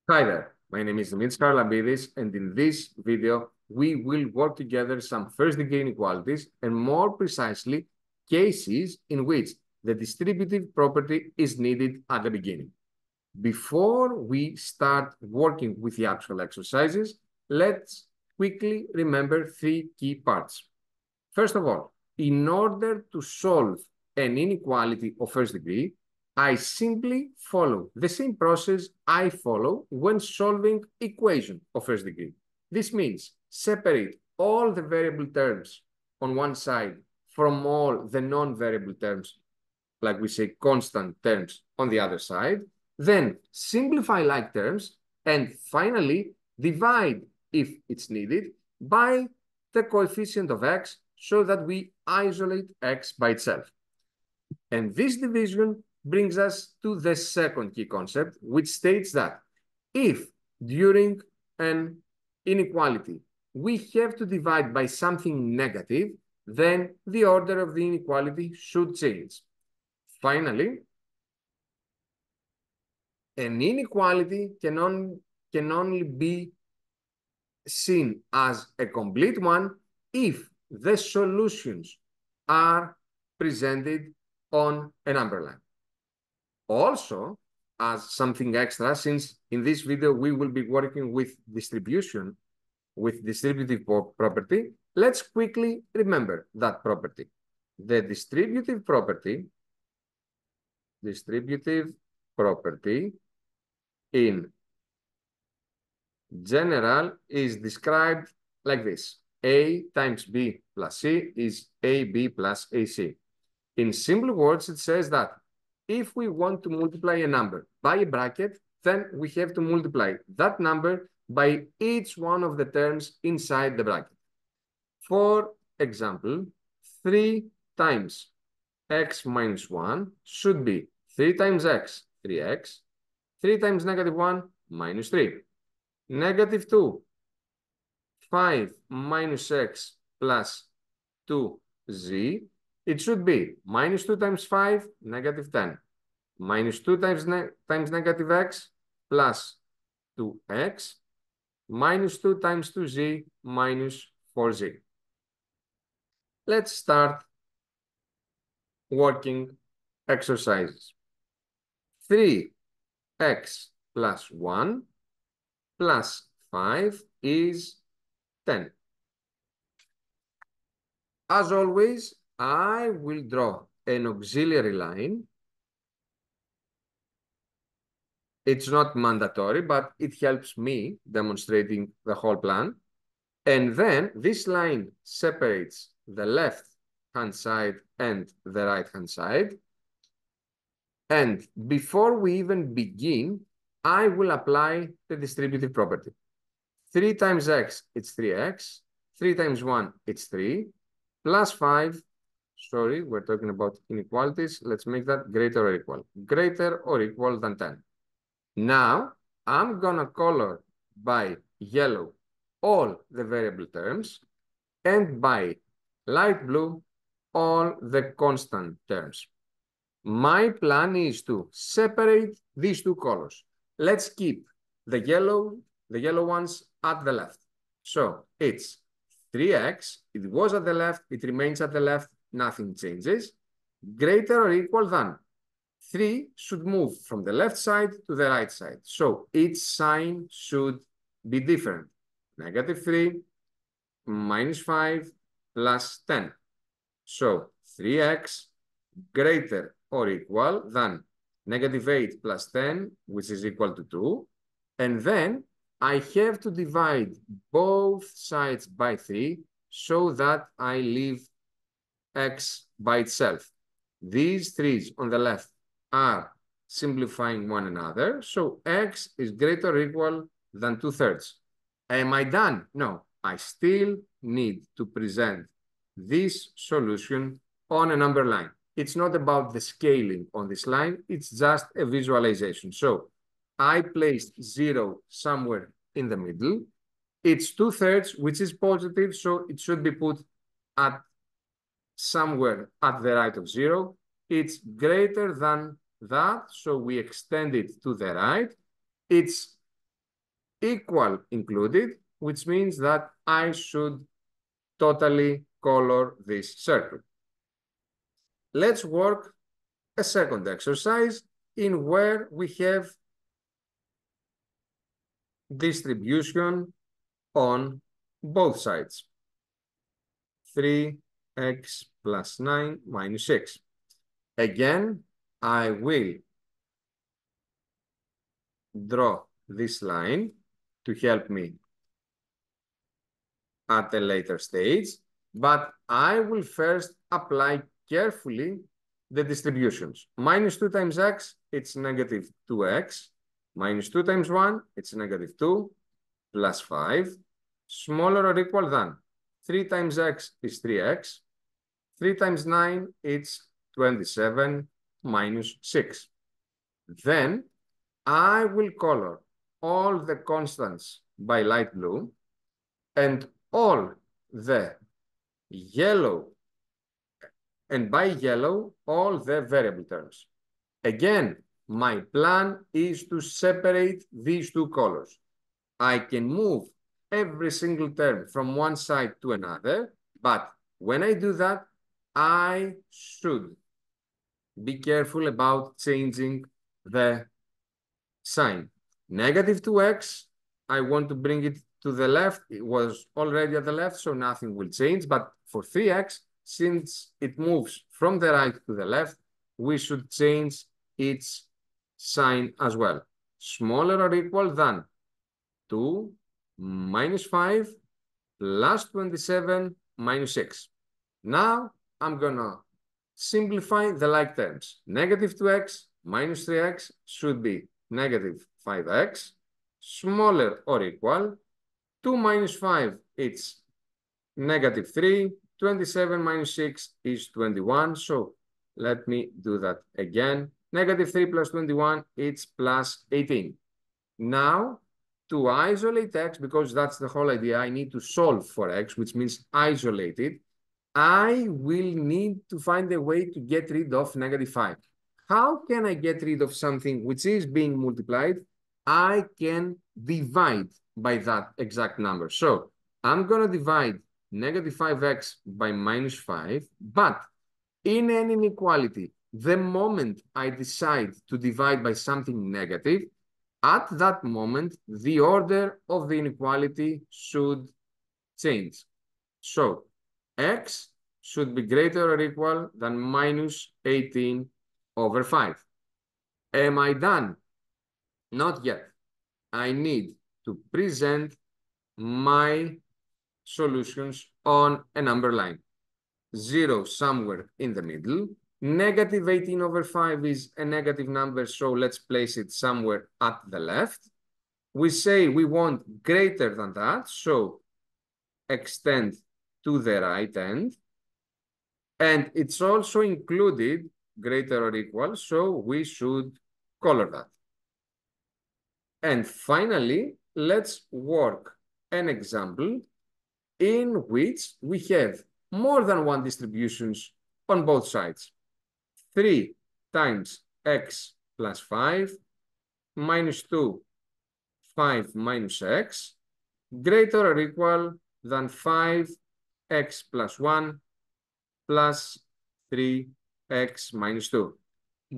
Hi there, my name is Dimitris Karlambidis, and in this video, we will work together some first-degree inequalities, and more precisely, cases in which the distributive property is needed at the beginning. Before we start working with the actual exercises, let's quickly remember three key parts. First of all, in order to solve an inequality of first degree, I simply follow the same process I follow when solving equation of first degree. This means separate all the variable terms on one side from all the non-variable terms, like we say constant terms on the other side, then simplify like terms, and finally divide, if it's needed, by the coefficient of x so that we isolate x by itself. And this division brings us to the second key concept, which states that if during an inequality we have to divide by something negative, then the order of the inequality should change. Finally, an inequality can only be seen as a complete one if the solutions are presented on a number line. Also, as something extra, since in this video we will be working with distribution, with distributive property, let's quickly remember that property. The distributive property in general is described like this. A times B plus C is AB plus AC. In simple words, it says that if we want to multiply a number by a bracket, then we have to multiply that number by each one of the terms inside the bracket. For example, 3 times x minus 1 should be 3 times x, 3x, 3 times negative 1, minus 3. Negative 2, 5 minus x plus 2z, it should be minus 2 times 5, negative 10. Minus 2 times negative x plus 2x, minus 2 times 2z minus 4z. Let's start working exercises. 3x plus 1 plus 5 is 10. As always, I will draw an auxiliary line. It's not mandatory, but it helps me demonstrating the whole plan. And then this line separates the left-hand side and the right-hand side. And before we even begin, I will apply the distributive property. 3 times x, it's 3x. 3 times 1, it's 3. Plus 5, sorry, we're talking about inequalities. Let's make that greater or equal. Greater or equal than 10. Now, I'm going to color by yellow all the variable terms and by light blue all the constant terms. My plan is to separate these two colors. Let's keep the yellow ones at the left. So it's 3x, it was at the left, it remains at the left, nothing changes. Greater or equal than 3 should move from the left side to the right side. So its sign should be different. Negative 3 minus 5 plus 10. So 3x greater or equal than negative 8 plus 10, which is equal to 2. And then I have to divide both sides by 3 so that I leave x by itself. These 3's on the left are simplifying one another. So x is greater or equal than 2/3. Am I done? No, I still need to present this solution on a number line. It's not about the scaling on this line. It's just a visualization. So I placed 0 somewhere in the middle. It's 2/3, which is positive. So it should be put at somewhere at the right of 0. It's greater than that. So we extend it to the right. It's equal included, which means that I should totally color this circle. Let's work a second exercise in where we have distribution on both sides. 3x plus 9 minus 6. Again, I will draw this line to help me at a later stage, but I will first apply carefully the distributions. Minus 2 times x, it's negative 2x. Minus 2 times 1, it's negative 2, plus 5, smaller or equal than 3 times x is 3x. 3 times 9, it's 27 minus 6. Then I will color all the constants by light blue and all the yellow, and by yellow, all the variable terms. Again, my plan is to separate these two colors. I can move every single term from one side to another, but when I do that, I should be careful about changing the sign. Negative 2x, I want to bring it to the left. It was already at the left, so nothing will change. But for 3x, since it moves from the right to the left, we should change its sign as well. Smaller or equal than 2 minus 5 plus 27 minus 6. Now I'm going to simplify the like terms. Negative 2x minus 3x should be negative 5x, smaller or equal. 2 minus 5, it's negative 3. 27 minus 6 is 21. So let me do that again. Negative 3 plus 21, it's plus 18. Now, to isolate x, because that's the whole idea, I need to solve for x, which means isolate it. I will need to find a way to get rid of negative 5. How can I get rid of something which is being multiplied? I can divide by that exact number. So I'm going to divide negative 5x by minus 5, but in an inequality, the moment I decide to divide by something negative, at that moment, the order of the inequality should change. So x should be greater or equal than minus 18 over 5. Am I done? Not yet. I need to present my solutions on a number line. 0 somewhere in the middle. Negative 18 over 5 is a negative number, so let's place it somewhere at the left. We say we want greater than that, so extend to the right end. And it's also included greater or equal, so we should color that. And finally, let's work an example in which we have more than one distributions on both sides. 3 times x plus 5 minus 2, 5 minus x, greater or equal than 5x plus 1 plus 3x minus 2.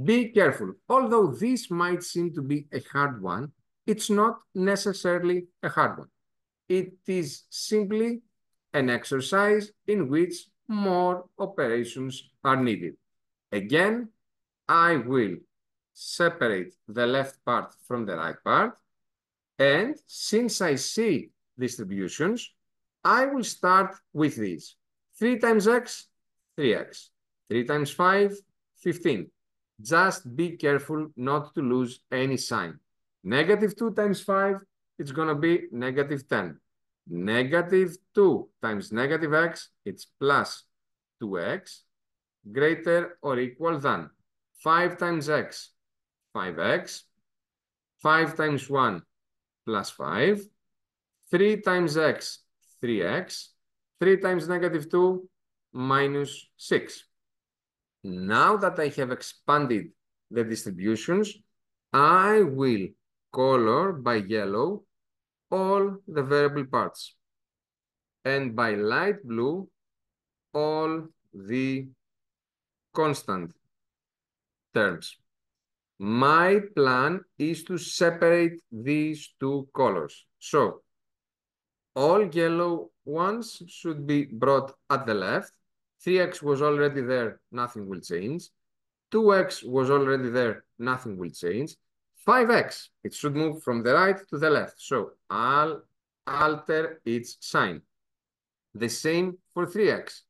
Be careful. Although this might seem to be a hard one, it's not necessarily a hard one. It is simply an exercise in which more operations are needed. Again, I will separate the left part from the right part. And since I see distributions, I will start with these. 3 times x, 3x. 3 times 5, 15. Just be careful not to lose any sign. Negative 2 times 5, it's going to be negative 10. Negative 2 times negative x, it's plus 2x, greater or equal than 5 times x, 5x, 5 times 1 plus 5, 3 times x, 3x, 3 times negative 2 minus 6. Now that I have expanded the distributions, I will color by yellow all the variable parts. And by light blue, all the constant terms. My plan is to separate these two colors. So all yellow ones should be brought at the left. 3x was already there, nothing will change. 2x was already there, nothing will change. 5x, it should move from the right to the left. So I'll alter its sign. The same for 3x.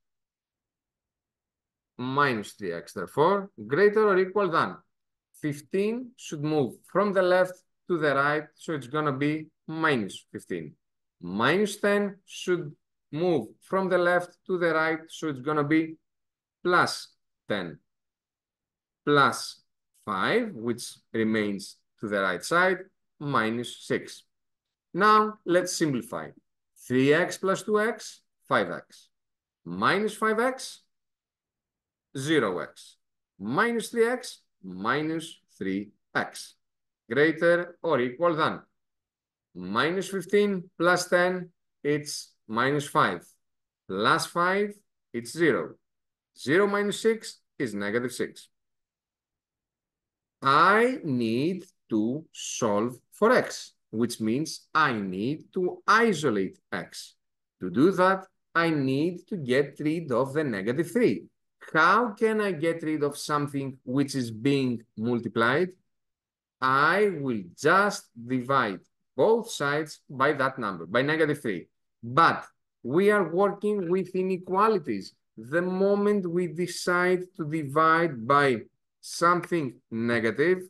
Minus 3x, therefore, greater or equal than. 15 should move from the left to the right, so it's going to be minus 15. Minus 10 should move from the left to the right, so it's going to be plus 10. Plus 5, which remains to the right side, minus 6. Now, let's simplify. 3x plus 2x, 5x. Minus 5x, 0x. Minus 3x, minus 3x. Greater or equal than. Minus 15 plus 10, it's minus 5. Plus 5, it's 0. 0 minus 6 is negative 6. I need to solve for x, which means I need to isolate x. To do that, I need to get rid of the negative 3. How can I get rid of something which is being multiplied? I will just divide both sides by that number, by negative 3. But we are working with inequalities. The moment we decide to divide by something negative,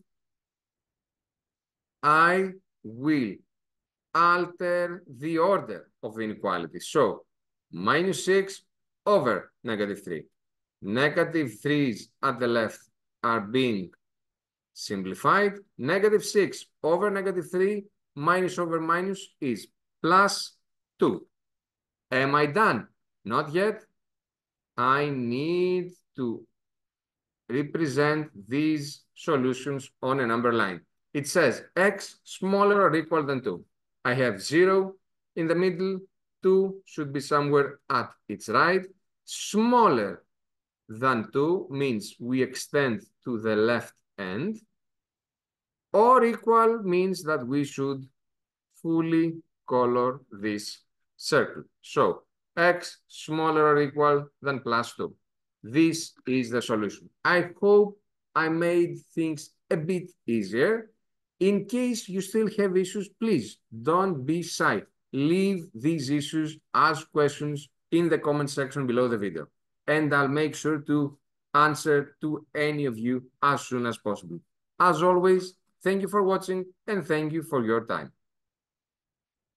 I will alter the order of the inequality. So minus 6 over negative 3. Negative 3's at the left are being simplified. Negative 6 over negative 3 minus over minus is plus 2. Am I done? Not yet. I need to represent these solutions on a number line. It says x smaller or equal than 2. I have 0 in the middle. 2 should be somewhere at its right. Smaller than 2 means we extend to the left end. Or equal means that we should fully color this circle. So x smaller or equal than plus 2. This is the solution. I hope I made things a bit easier. In case you still have issues, please don't be shy. Leave these issues as questions in the comment section below the video, and I'll make sure to answer to any of you as soon as possible. As always, thank you for watching and thank you for your time.